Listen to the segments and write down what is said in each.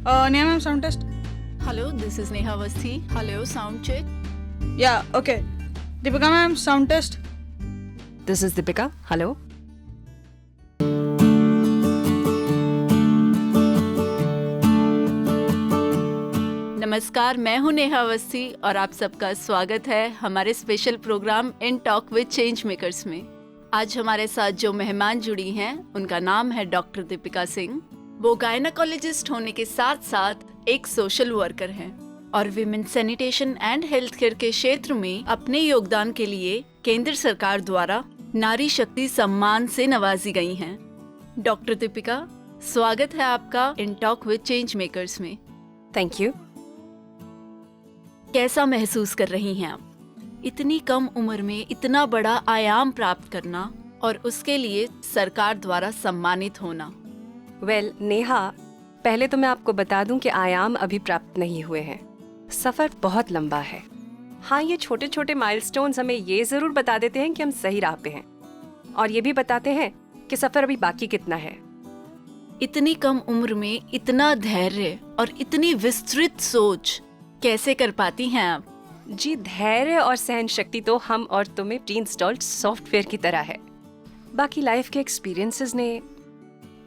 Neha ma'am, sound test. Hello, this is Neha Avasthi. Hello, sound check. Yeah, okay. Deepika ma'am, sound test. This is Deepika. Hello. नमस्कार, मैं हूं नेहा अवस्थी और आप सबका स्वागत है हमारे special program in talk with change makers में। आज हमारे साथ जो मेहमान जुड़ी हैं उनका नाम है डॉक्टर दीपिका सिंह। वो गायनेकोलॉजिस्ट होने के साथ साथ एक सोशल वर्कर हैं और women sanitation and health care के क्षेत्र में अपने योगदान के लिए केंद्र सरकार द्वारा नारी शक्ति सम्मान से नवाजी गई हैं। डॉक्टर दीपिका, स्वागत है आपका in talk with change makers में। Thank you. कैसा महसूस कर रही हैं आप? इतनी कम उम्र में इतना बड़ा आयाम प्राप्त करना और उसके लिए सरकार द्वारा सम्मानित होना। नेहा, पहले तो मैं आपको बता दूं कि आयाम अभी प्राप्त नहीं हुए हैं। सफर बहुत लंबा है। हाँ, ये छोटे छोटे माइलस्टोन्स हमें ये जरूर बता देते हैं कि हम सही राह पे हैं और ये भी बताते हैं कि सफर अभी बाकी कितना है। इतनी कम उम्र में इतना धैर्य और इतनी विस्तृत सोच कैसे कर पाती हैं आप? जी, धैर्य और सहन शक्ति तो हम और तुम्हें प्री इंस्टॉल्ड सॉफ्टवेयर की तरह है। बाकी लाइफ के एक्सपीरियंसेस ने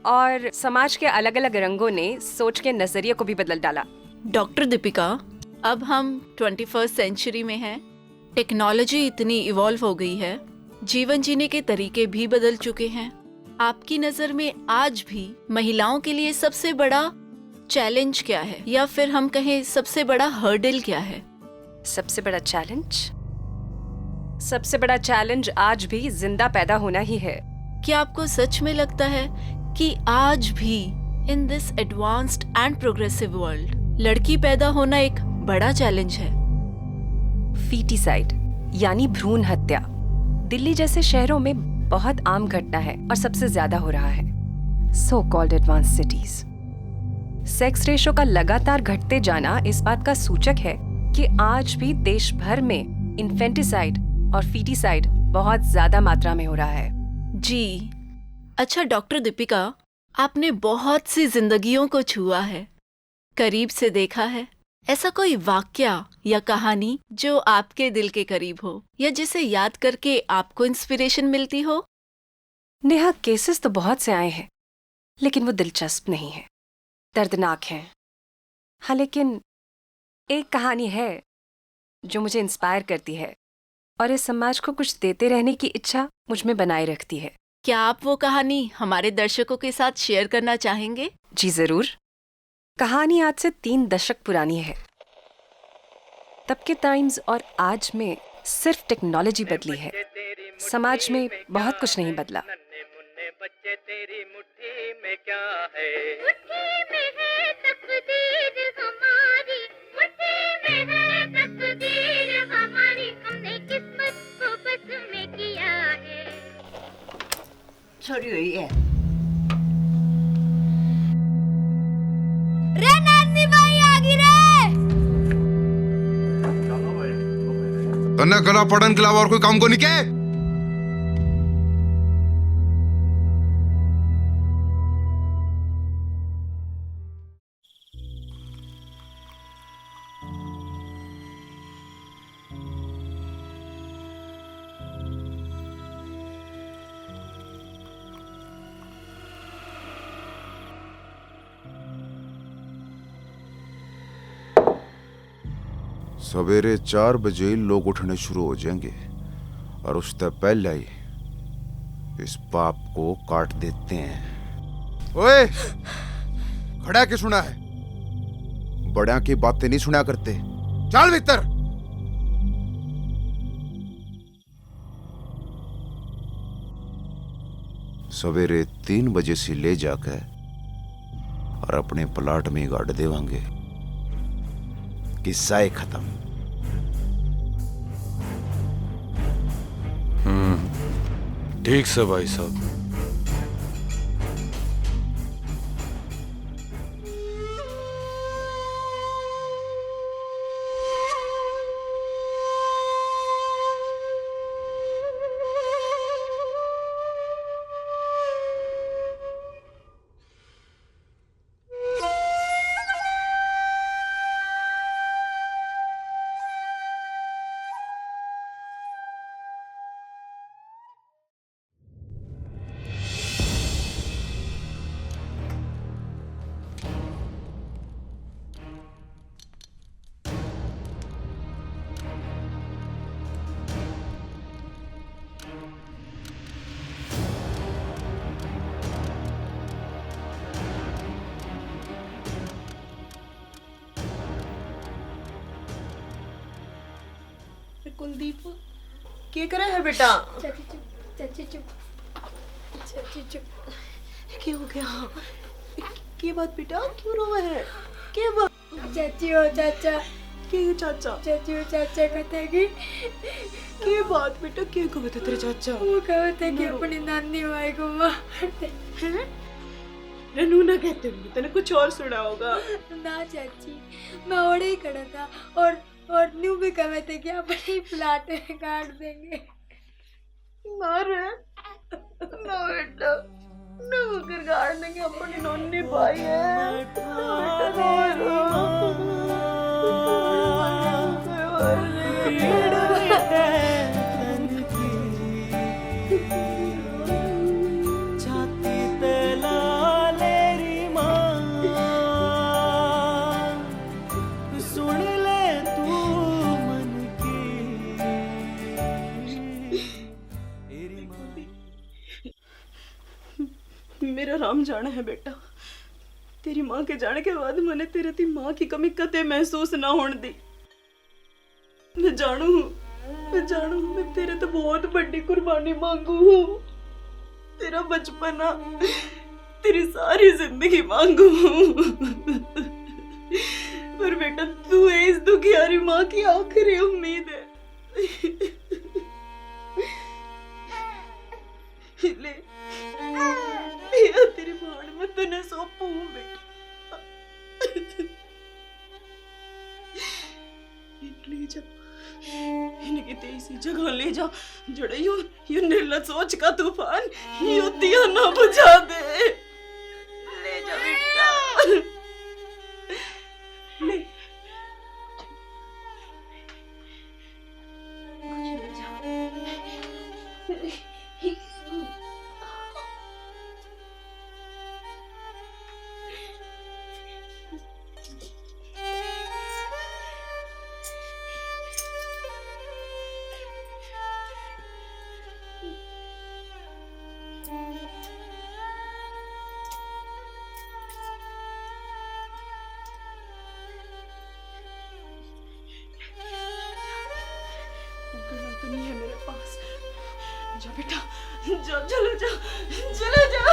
और समाज के अलग अलग रंगों ने सोच के नजरिए को भी बदल डाला। डॉक्टर दीपिका, अब हम 21st सेंचुरी में हैं। टेक्नोलॉजी इतनी इवॉल्व हो गई है, जीवन जीने के तरीके भी बदल चुके हैं। आपकी नजर में आज भी महिलाओं के लिए सबसे बड़ा चैलेंज क्या है, या फिर हम कहें सबसे बड़ा हर्डल क्या है? सबसे बड़ा चैलेंज आज भी जिंदा पैदा होना ही है। क्या आपको सच में लगता है कि आज भी in this advanced and progressive world लड़की पैदा होना एक बड़ा चैलेंज है? फीटिसाइड यानी भ्रूण हत्या दिल्ली जैसे शहरों में बहुत आम घटना है और सबसे ज्यादा हो रहा है। So called advance cities. Sex ratio का लगातार घटते जाना इस बात का सूचक है कि आज भी देश भर में इन्फेंटिसाइड और फीटिसाइड बहुत ज्यादा मात्रा में हो रहा है। जी अच्छा डॉक्टर दीपिका, आपने बहुत सी जिंदगियों को छुआ है, करीब से देखा है। ऐसा कोई वाक्या या कहानी जो आपके दिल के करीब हो या जिसे याद करके आपको इंस्पिरेशन मिलती हो? नेहा, केसेस तो बहुत से आए हैं लेकिन वो दिलचस्प नहीं है, दर्दनाक है। हाँ, लेकिन एक कहानी है जो मुझे इंस्पायर करती है और इस समाज को कुछ देते रहने की इच्छा मुझ में बनाए रखती है। क्या आप वो कहानी हमारे दर्शकों के साथ शेयर करना चाहेंगे? जी जरूर। कहानी आज से 3 दशक पुरानी है। तब के टाइम्स और आज में सिर्फ टेक्नोलॉजी बदली है, समाज में बहुत कुछ नहीं बदला। बच्चे तेरी मुट्ठी में क्या है? मुट्ठी में है तकदीर हमारी, मुट्ठी में है तकदीर हमारी, हमने किस्मत को बस में किया है। छोड़ी हुई है। रे नानी भाई आ गई रे। तन्ने कला पढ़न के अलावा और कोई काम को नहीं के? सवेरे 4 बजे लोग उठने शुरू हो जाएंगे और उससे पहले ही इस पाप को काट देते हैं। ओए, खड़ा के सुना है? बड़िया की बातें नहीं सुना करते। चल भीतर। सवेरे 3 बजे से ले जाकर और अपने प्लाट में गाड़ देवांगे। किस्सा ही खत्म। ठीक से भाई साहब। कुलदीप क्या करे है बेटा? चाची चुप, चाची चुप, चाची चुप। क्या हो गया? क्या बात बेटा, क्यों रोवा है? क्या बात? चाची हो चाचा, क्या चाचा? चाची हो चाचा कहते कि क्या बात बेटा, क्या कहते थे तेरे चाचा? वो कहते कि अपनी नानी माई को मारते। रनू ना कहते होंगे, तूने कुछ और सुना होगा। ना चाची, मैं और ही खड़ा था और न्यू भी कहे थे कि अपनी प्लाट में काट देंगे। ना रे, ना बेटा, ना होकर गाड़ देंगे, अपनी नन्ही भाई है। बेटा मेरा राम जाना है बेटा, तेरी माँ के जाने के बाद मैंने तेरे ती माँ की कमी कते महसूस ना होने दी। मैं जानू हूँ, मैं तेरे तो बहुत बड़ी कुर्बानी मांगू हूँ। तेरा बचपना, तेरी सारी जिंदगी मांगू हूँ। पर बेटा तू है इस दुखियारी माँ की आखिरी उम्मीद है। ले या तेरी भाड़ में तने सौंपू बेटा। ले जा, इनकी तेजी जगह ले जा, जड़े यो निर्लज सोच का तूफान यो दिया ना बुझा दे। ले जा बेटा, ले जा। तो नहीं है मेरे पास। जा बेटा, जा, चलो जा, चलो जा।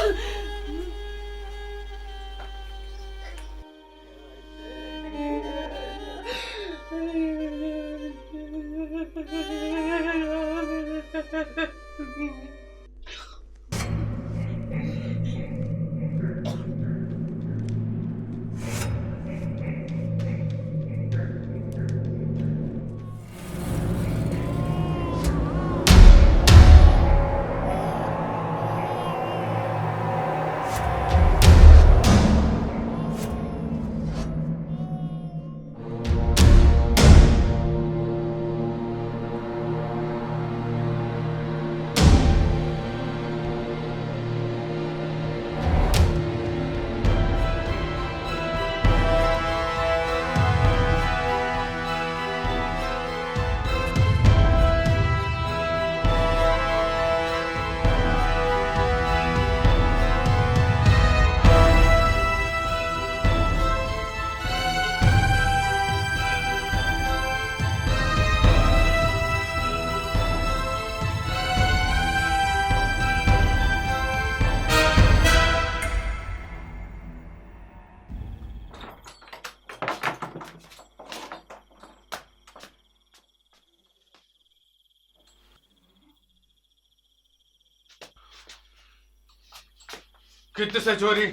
कितने से चोरी?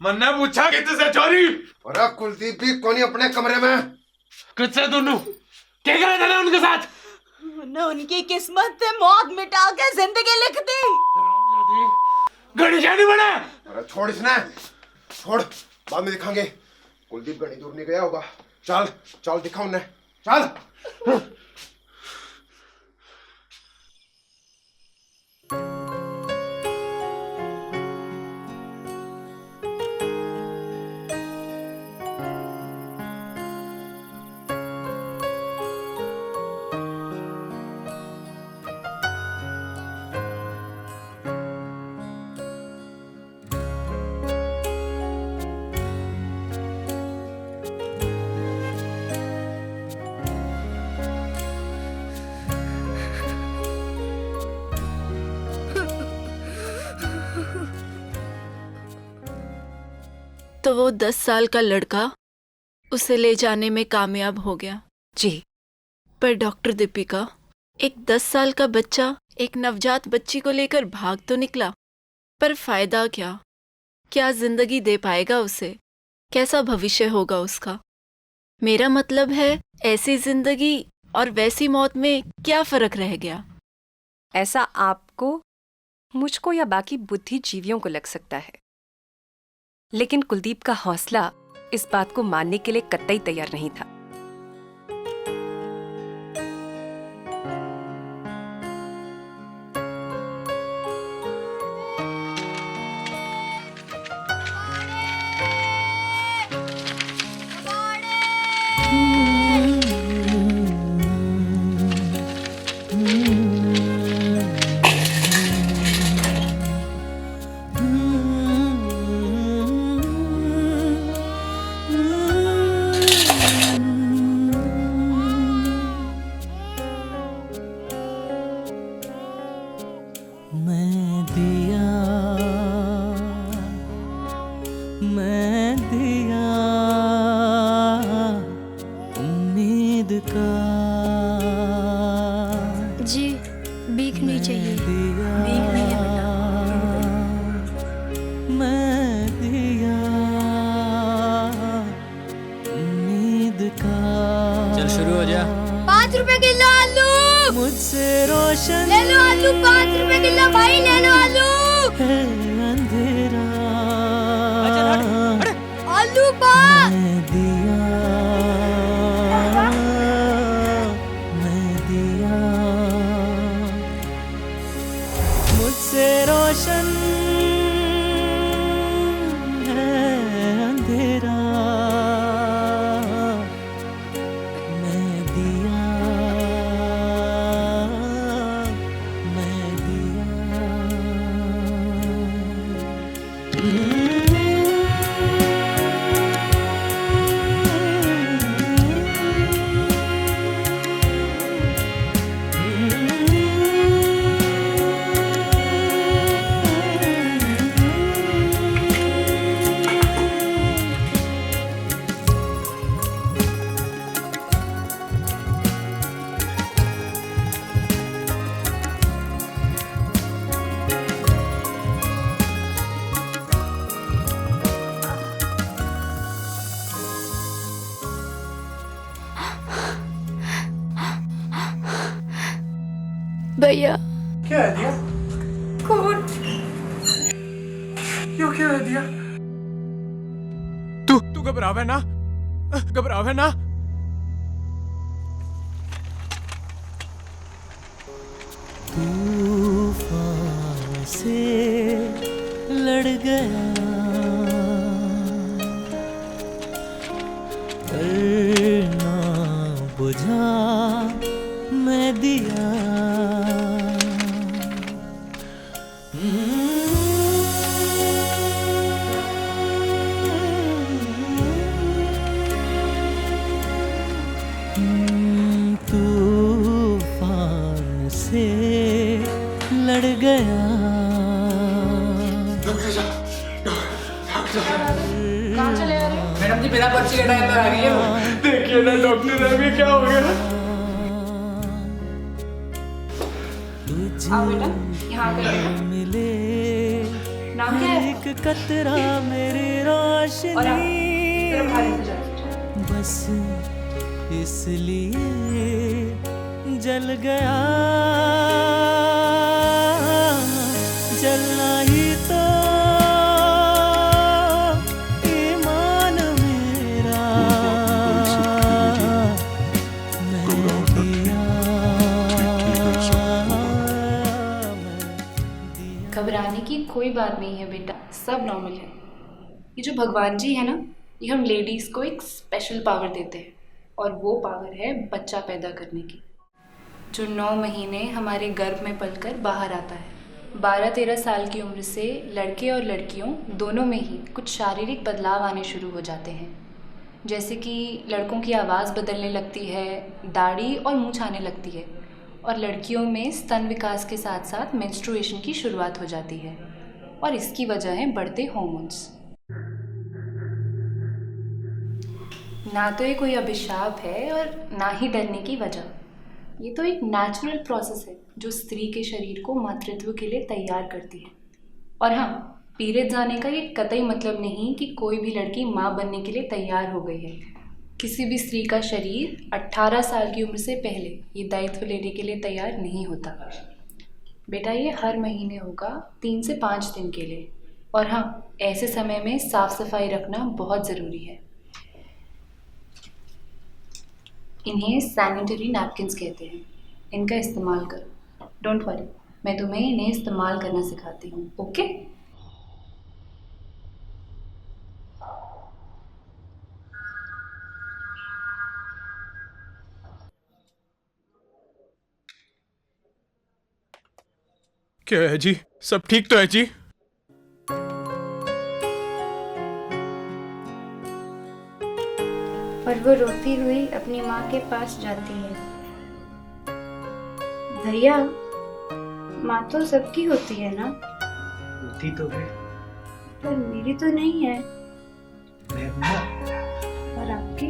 मन्ने पूछा कितने से चोरी? अरे कुलदीप भी कौन अपने कमरे में? किससे दोनों? क्या करे थे उनके साथ? ना उनकी किस्मत से मौत मिटा के जिंदगी लिख दी। गणेश नहीं बना। अरे छोड़ इसने, छोड़, बाद में दिखाएंगे। कुलदीप गणी दूर नहीं गया होगा। चल चल दिखा उन्हें, चल। तो वो 10 साल का लड़का उसे ले जाने में कामयाब हो गया। जी। पर डॉक्टर दीपिका, एक 10 साल का बच्चा एक नवजात बच्ची को लेकर भाग तो निकला, पर फायदा क्या? क्या जिंदगी दे पाएगा उसे? कैसा भविष्य होगा उसका? मेरा मतलब है, ऐसी जिंदगी और वैसी मौत में क्या फर्क रह गया? ऐसा आपको, मुझको या बाकी बुद्धिजीवियों को लग सकता है, लेकिन कुलदीप का हौसला इस बात को मानने के लिए कतई तैयार नहीं था। जी, भीख नहीं चाहिए। भीख नहीं है बेटा। चल शुरू हो जा। 5 रुपए किलो आलू मुझसे रोशन ले लो। आलू 5 रुपए किलो भाई, ले लो आलू। है अंधेरा। आलू 5। मैं दिया मुझसे रोशन है अंधेरा। मैं दिया भैया क्या है दिया? कौन? क्यों क्या है दिया? तू घबरावे ना, घबरावे ना। तूफान से लड़ गया, करना बुझा मैं दिया। तूफान से लड़ गया। कहाँ चले आ रहे हो? मैडम जी बिना पर्ची कटाए अंदर आ गई है वो। देखिए ना डॉक्टर अभी क्या हो गया। आओ बेटा, यहाँ पे बैठो। मिले नाम क्या है? एक कतरा मेरी और आप रोशनी, सिर्फ बाहर इंतजार। बस इसलिए जल गया। जलना ही तो ईमान मेरा। मैं दिया। घबराने की कोई बात नहीं है बेटा, सब नॉर्मल है। ये जो भगवान जी है ना, ये हम लेडीज़ को एक स्पेशल पावर देते हैं, और वो पावर है बच्चा पैदा करने की, जो 9 महीने हमारे गर्भ में पलकर बाहर आता है। 12-13 साल की उम्र से लड़के और लड़कियों दोनों में ही कुछ शारीरिक बदलाव आने शुरू हो जाते हैं, जैसे कि लड़कों की आवाज़ बदलने लगती है, दाढ़ी और मूंछ आने लगती है, और लड़कियों में स्तन विकास के साथ साथ मेंस्ट्रुएशन की शुरुआत हो जाती है, और इसकी वजह है बढ़ते हॉर्मोन्स। ना तो ये कोई अभिशाप है और ना ही डरने की वजह। ये तो एक नेचुरल प्रोसेस है जो स्त्री के शरीर को मातृत्व के लिए तैयार करती है। और हाँ, पीरियड्स आने का ये कतई मतलब नहीं कि कोई भी लड़की माँ बनने के लिए तैयार हो गई है। किसी भी स्त्री का शरीर 18 साल की उम्र से पहले ये दायित्व लेने के लिए तैयार नहीं होता। बेटा, ये हर महीने होगा 3 से 5 दिन के लिए। और हाँ, ऐसे समय में साफ सफाई रखना बहुत ज़रूरी है। इन्हें सैनिटरी नैपकिन्स कहते हैं। इनका इस्तेमाल करो। डोंट वरी, मैं तुम्हें इन्हें इस्तेमाल करना सिखाती हूँ। ओके? क्या है जी? सब ठीक तो है जी? और वो रोती हुई अपनी माँ के पास जाती है। भैया, माँ तो सबकी होती है ना? होती तो है, पर मेरी तो नहीं है। मैं हूं ना। और आपकी?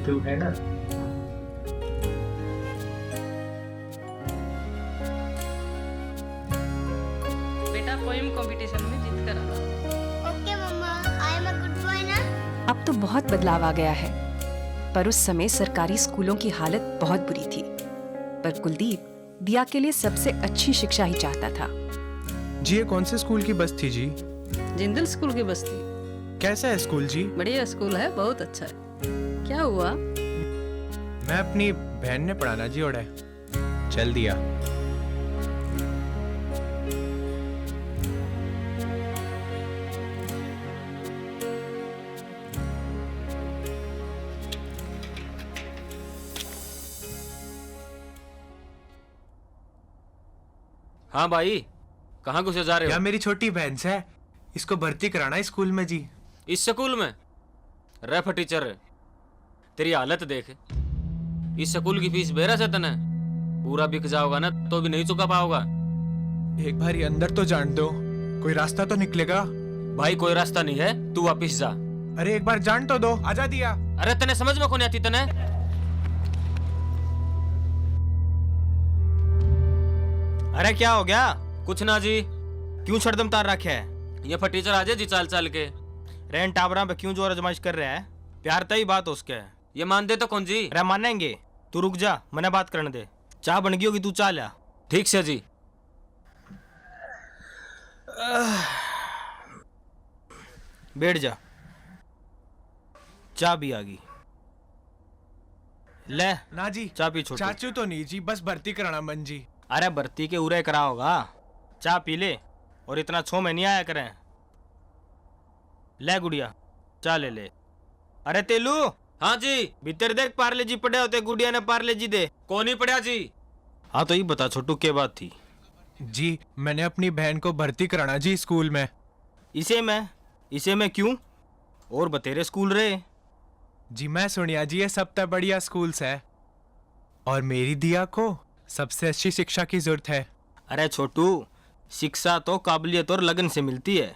तू है ना। बेटा, पोएम कंपटीशन में जीत कर आना। Okay mama, I am a good boy ना। अब तो बहुत बदलाव आ गया है, पर उस समय सरकारी स्कूलों की हालत बहुत बुरी थी। पर कुलदीप दिया के लिए सबसे अच्छी शिक्षा ही चाहता था। जी, ये कौन से स्कूल की बस थी जी? जिंदल स्कूल की बस्ती। कैसा है स्कूल जी? बढ़िया स्कूल है, बहुत अच्छा है। क्या हुआ? मैं अपनी बहन ने पढ़ाना जी और है। चल दिया। हाँ भाई, कहाँ घुसे जा रहे हो? क्या मेरी छोटी बहन से है, इसको भर्ती कराना है स्कूल में जी। इस स्कूल में? रेफ टीचर, तेरी हालत देख। इस स्कूल की फीस बेरा से तने पूरा बिक जाओगा ना तो भी नहीं चुका पाओगा। एक बार ये अंदर तो जान दो, कोई रास्ता तो निकलेगा। भाई कोई रास्ता नहीं है, तू वापिस जा। अरे एक बार जान तो दो, आजा दिया। अरे तने समझ में कौन आती तने? अरे क्या हो गया? कुछ ना जी। क्यों छड़दम तार रखे है? ये टीचर आजे जी चाल चाल के। रेन टावरा पे क्यों जोर आजमाइश कर रहा है? प्यार तई बात उसके। ये मान दे तो कौन जी? अरे मानेंगे, तू रुक जा, मैंने बात करने दे। चाय बन गई होगी, तू चाह लिया। ठीक से जी। बैठ जा, चाय भी आ गई। ले ना जी, चाय पी। छोटू चाचू तो नहीं जी, बस भर्ती कराना मन जी। अरे भर्ती के उरे करा होगा, चाय पी ले। और इतना छो में नहीं आया करें। ले गुड़िया, चाय ले ले। अरे तेलू। हाँ जी। भीतर देख, पार्ले जी पड़े होते, गुड़िया ने पार्ले जी दे। कौन ही पड़ा जी? हाँ तो ये बता छोटू, क्या बात थी? जी, मैंने अपनी बहन को भर्ती कराना जी स्कूल में। इसे में क्यों? और बतेरे स्कूल रहे जी। मैं सुनिया जी, ये सबसे बढ़िया स्कूल है और मेरी दिया को सबसे अच्छी शिक्षा की जरूरत है। अरे छोटू, शिक्षा तो काबिलियत और लगन से मिलती है।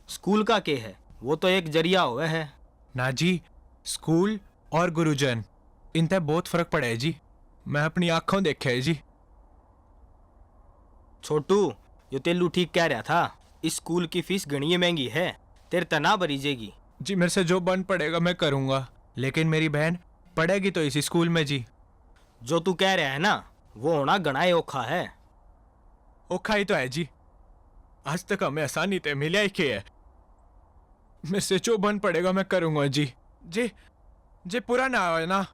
स्कूल का क्या है, वो तो एक जरिया हुआ है ना जी। स्कूल और गुरुजन, इन ते बहुत फर्क पड़ा है जी। मैं अपनी आंखों देखे है जी। छोटू, यो तेलू ठीक कह रहा था। इस स्कूल की फीस गणीय महंगी है, तेरे तना भरी जाएगी। जी, मेरे से जो बन पड़ेगा मैं करूंगा, लेकिन मेरी बहन पढ़ेगी तो इसी स्कूल में जी। जो तू कह रहा है ना, वो होना गणाए औखा है। औखा ही तो है जी। आज तक हमें आसानी ते मिला ही के है। मेरे से जो बन पड़ेगा मैं करूंगा जी। जी जी, पूरा ना हो ना,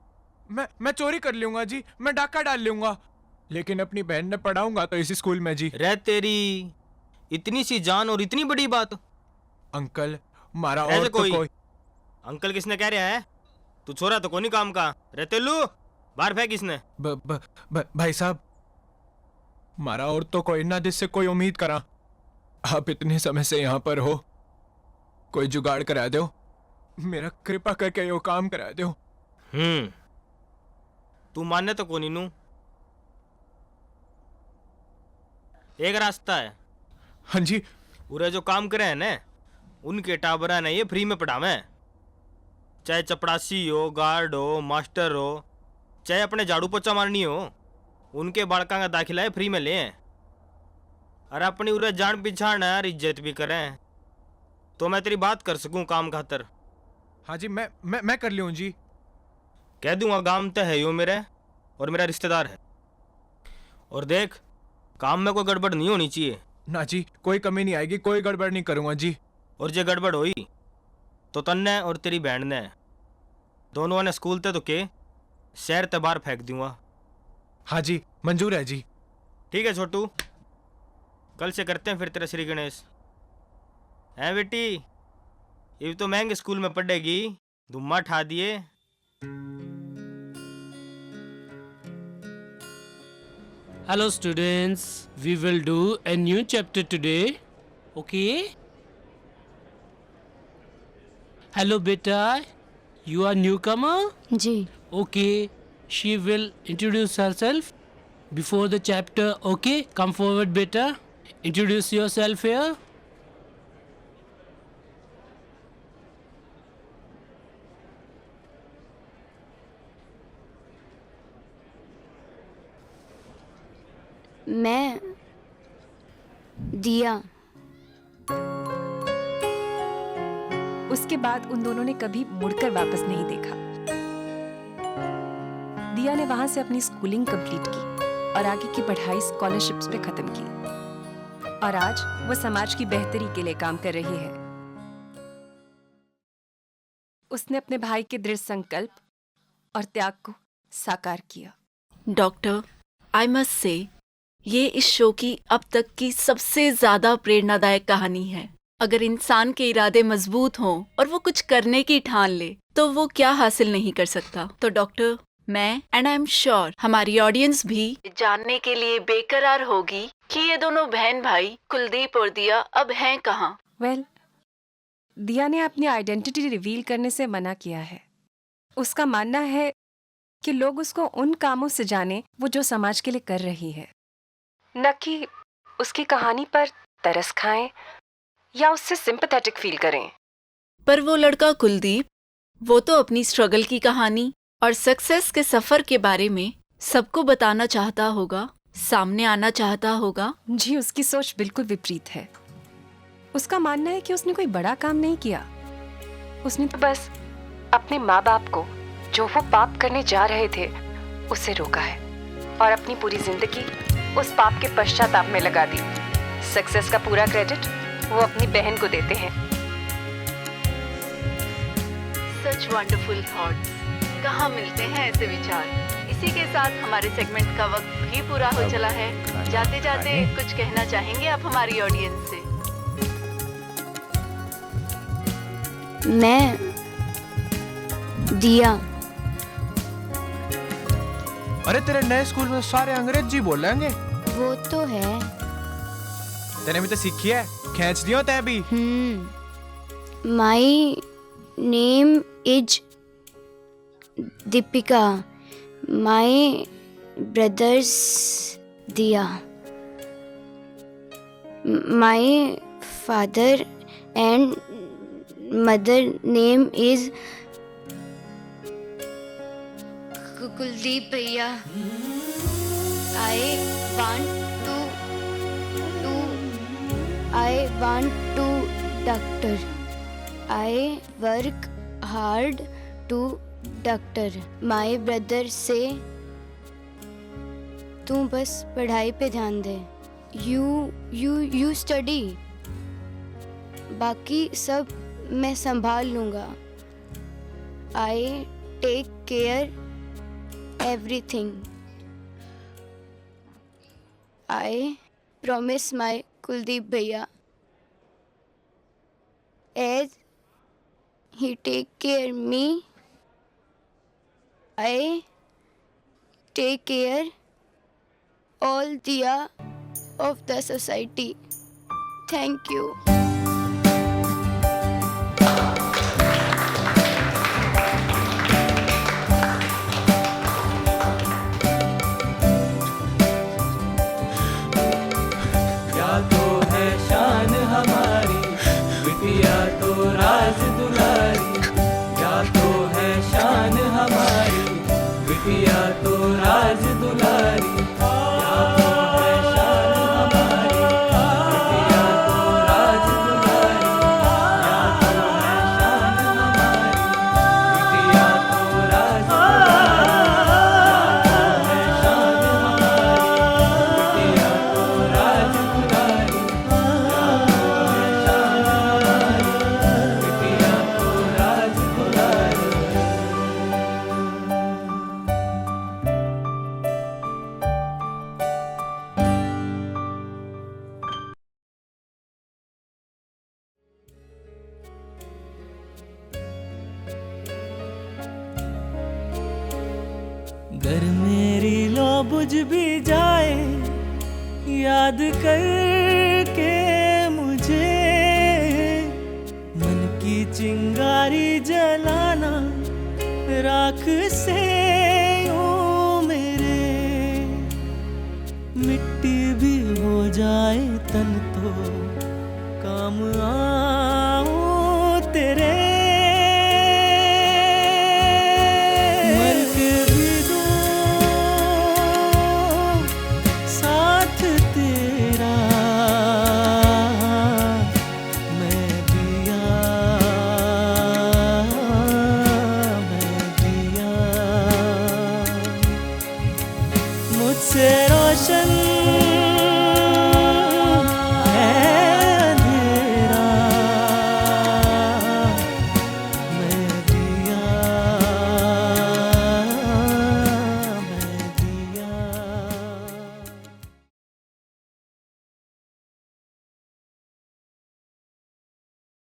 मैं चोरी कर लूंगा जी, मैं डाका डाल लूंगा, लेकिन अपनी बहन ने पढ़ाऊंगा तो इसी स्कूल में जी। रह तेरी इतनी सी जान और इतनी बड़ी बात। अंकल, मारा और तो कोई। अंकल किसने कह रहा है? तू छोरा तो कोई नहीं काम का। रहते लू बाहर फेंक किसने? भाई साहब, मारा और तो कोई ना जिससे कोई उम्मीद करा। आप इतने समय से यहाँ पर हो, कोई जुगाड़ करा दो, मेरा कृपा करके यो काम करा दो। तू माने तो कोनी नू। एक रास्ता है। हाँ जी। उरे जो काम करे है ना, उनके टाबरा ने ये फ्री में पढ़ावे। चाहे चपड़ासी हो, गार्ड हो, मास्टर हो, चाहे अपने झाड़ू पोछा मारनी हो, उनके बालका का दाखिला है फ्री में ले। और अपनी उरे जान पिछाड़ है और इज्जत भी करें, तो मैं तेरी बात कर सकूं काम खातर। हाँ जी, मैं कर लूँ जी। कह दूंगा गांव तो है यो मेरे, और मेरा रिश्तेदार है। और देख, काम में कोई गड़बड़ नहीं होनी चाहिए। ना जी, कोई कमी नहीं आएगी, कोई गड़बड़ नहीं करूँगा जी। और जो गड़बड़ हुई तो तन्ने और तेरी बहन ने दोनों ने स्कूल ते तो के शहर ते बाहर फेंक दूंगा। हाँ जी, मंजूर है जी। ठीक है छोटू, कल से करते हैं फिर तेरा श्री गणेश। है बेटी, ये तो महंगे स्कूल में पढ़ेगी, धुम्मा ठा दिए। Hello students, we will do a new chapter today. Okay? Hello beta, you are newcomer? Ji. Okay, she will introduce herself before the chapter. Okay, come forward beta. Introduce yourself here. मैं दिया। उसके बाद उन दोनों ने कभी मुड़कर वापस नहीं देखा। दिया ने वहां से अपनी स्कूलिंग कंप्लीट की और आगे की पढ़ाई स्कॉलरशिप्स पे खत्म की, और आज वो समाज की बेहतरी के लिए काम कर रही है। उसने अपने भाई के दृढ़ संकल्प और त्याग को साकार किया। डॉक्टर, आई मस्ट से ये इस शो की अब तक की सबसे ज्यादा प्रेरणादायक कहानी है। अगर इंसान के इरादे मजबूत हों और वो कुछ करने की ठान ले तो वो क्या हासिल नहीं कर सकता। तो डॉक्टर, मैं एंड आई एम श्योर हमारी ऑडियंस भी जानने के लिए बेकरार होगी कि ये दोनों बहन भाई कुलदीप और दिया अब हैं कहाँ। वेल, दिया ने अपनी आइडेंटिटी रिवील करने से मना किया है। उसका मानना है कि लोग उसको उन कामों से जाने वो जो समाज के लिए कर रही है, न कि उसकी कहानी पर तरस खाएं या उससे सिंपैथेटिक फील करें। पर वो लड़का कुलदीप, वो तो अपनी स्ट्रगल की कहानी और सक्सेस के सफर के बारे में सबको बताना चाहता होगा, सामने आना चाहता होगा। जी, उसकी सोच बिल्कुल विपरीत है। उसका मानना है कि उसने कोई बड़ा काम नहीं किया, उसने तो बस अपने माँ बाप को जो वो पाप करने जा रहे थे उसे रोका है, और अपनी पूरी जिंदगी उस पाप के पश्चाताप में लगा दी। सक्सेस का पूरा क्रेडिट वो अपनी बहन को देते हैं। सच वंडरफुल थॉट्स, कहाँ मिलते हैं ऐसे विचार। इसी के साथ हमारे सेगमेंट का वक्त भी पूरा हो चला है। जाते जाते कुछ कहना चाहेंगे आप हमारी ऑडियंस से? मैं दिया। अरे तेरे नए स्कूल में सारे अंग्रेजी बोलेंगे। वो तो है। तेने भी तो सीखी है, खींच दियो तै भी। My name is Deepika, my brothers Diya, my father and mother name is Kuldeep भैया। I want to doctor. I work hard to doctor. My brother से तू बस पढ़ाई पे ध्यान दे। You study. बाकी सब मैं संभाल लूँगा। I take care everything. I promise my Kuldeep Bhaiya, as he take care me, I take care all Diya of the society. Thank you. शान हमारी बिटिया तो राज दुलारी, क्या तो बिटिया तो राज दुलारी या तो है शान हमारी। बिटिया तो राज दुलारी या तो है शान हमारी। बिटिया तो राज दुलारी या तो है शान हमारी। बिटिया तो राज दुलारी या तो है शान हमारी। बिटिया तो राज दुलारी। घर मेरी लो बुझ भी जाए याद करके मुझे, मन की चिंगारी जलाना राख से यूं मेरे, मिट्टी भी हो जाए